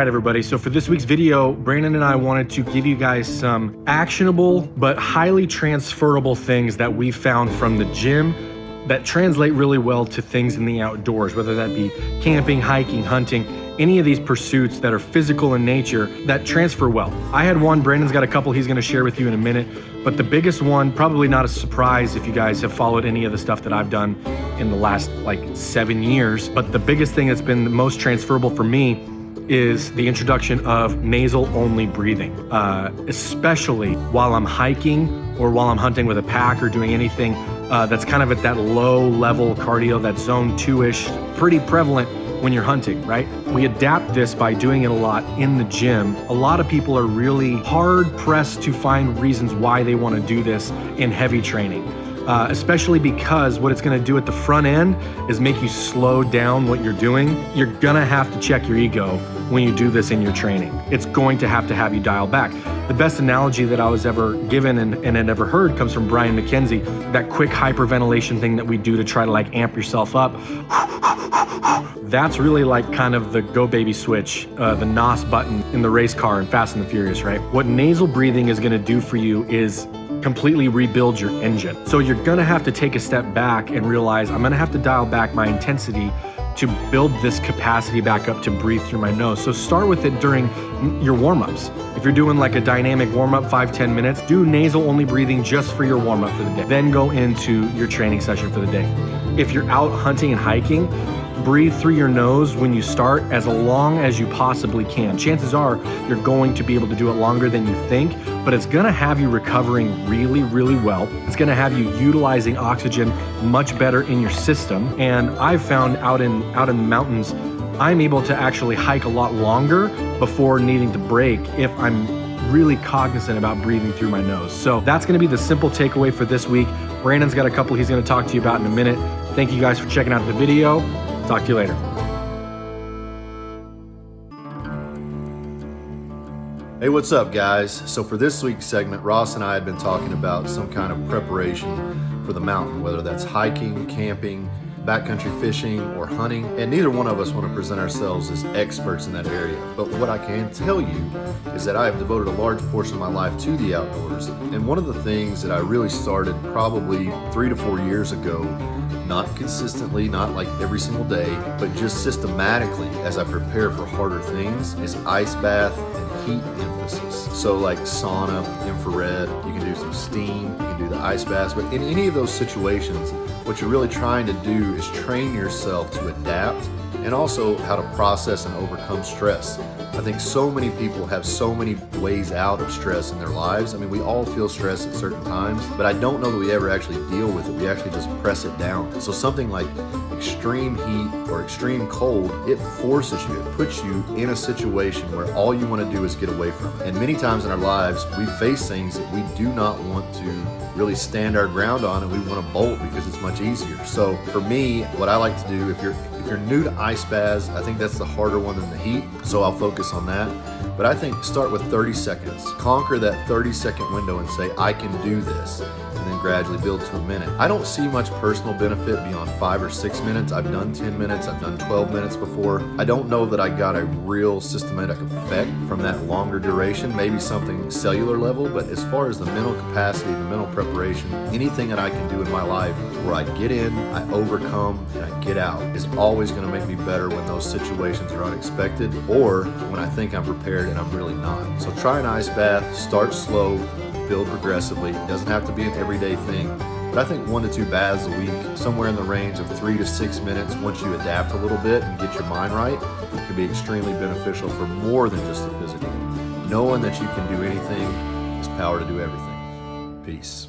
right, everybody. So for this week's video, Brandon and I wanted to give you guys some actionable but highly transferable things that we found from the gym that translate really well to things in the outdoors, whether that be camping, hiking, hunting, any of these pursuits that are physical in nature that transfer well. I had one, Brandon's got a couple he's gonna share with you in a minute, but the biggest one, probably not a surprise if you guys have followed any of the stuff that I've done in the last like 7 years, but the biggest thing that's been the most transferable for me is the introduction of nasal only breathing, especially while I'm hiking or while I'm hunting with a pack or doing anything that's kind of at that low level cardio, that zone 2-ish, pretty prevalent when you're hunting, right? We adapt this by doing it a lot in the gym. A lot of people are really hard pressed to find reasons why they want to do this in heavy training. Especially because what it's gonna do at the front end is make you slow down what you're doing. You're gonna have to check your ego when you do this in your training. It's going to have you dial back. The best analogy that I was ever given and had ever heard comes from Brian McKenzie, that quick hyperventilation thing that we do to try to like amp yourself up. That's really like kind of the go baby switch, the NOS button in the race car in Fast and the Furious, right? What nasal breathing is gonna do for you is completely rebuild your engine. So you're gonna have to take a step back and realize I'm gonna have to dial back my intensity to build this capacity back up to breathe through my nose. So start with it during your warm-ups. If you're doing like a dynamic warm-up, 5-10 minutes, do nasal only breathing just for your warm-up for the day. Then go into your training session for the day. If you're out hunting and hiking, breathe through your nose when you start as long as you possibly can. Chances are you're going to be able to do it longer than you think, but it's gonna have you recovering really, really well. It's gonna have you utilizing oxygen much better in your system. And I've found out in the mountains, I'm able to actually hike a lot longer before needing to break if I'm really cognizant about breathing through my nose. So that's gonna be the simple takeaway for this week. Brandon's got a couple he's gonna talk to you about in a minute. Thank you guys for checking out the video. Talk to you later. Hey, what's up guys? So for this week's segment, Ross and I had been talking about some kind of preparation for the mountain, whether that's hiking, camping, backcountry fishing, or hunting, and neither one of us want to present ourselves as experts in that area. But what I can tell you is that I have devoted a large portion of my life to the outdoors, and one of the things that I really started probably 3 to 4 years ago, not consistently, not like every single day, but just systematically as I prepare for harder things, is ice bath and heat emphasis. So like sauna, infrared, you can do some steam, you can do the ice baths, but in any of those situations, what you're really trying to do is train yourself to adapt and also how to process and overcome stress. I think so many people have so many ways out of stress in their lives. I mean, we all feel stress at certain times, but I don't know that we ever actually deal with it. We actually just press it down. So something like extreme heat or extreme cold, it forces you, it puts you in a situation where all you want to do is get away from it. And many times in our lives, we face things that we do not want to really stand our ground on, and we want to bolt because it's much easier. So for me, what I like to do, if you're new to ice baths, I think that's the harder one than the heat, so I'll focus on that. But I think start with 30 seconds. Conquer that 30-second window and say, I can do this, and then gradually build to a minute. I don't see much personal benefit beyond 5 or 6 minutes. I've done 10 minutes, I've done 12 minutes before. I don't know that I got a real systematic effect from that longer duration, maybe something cellular level, but as far as the mental capacity, the mental preparation, anything that I can do in my life where I get in, I overcome, and I get out is always gonna make me better when those situations are unexpected or when I think I'm prepared and I'm really not. So try an ice bath, start slow, build progressively. It doesn't have to be an everyday thing, but I think 1 to 2 baths a week, somewhere in the range of 3 to 6 minutes, once you adapt a little bit and get your mind right, can be extremely beneficial for more than just the physical. Knowing that you can do anything is power to do everything. Peace.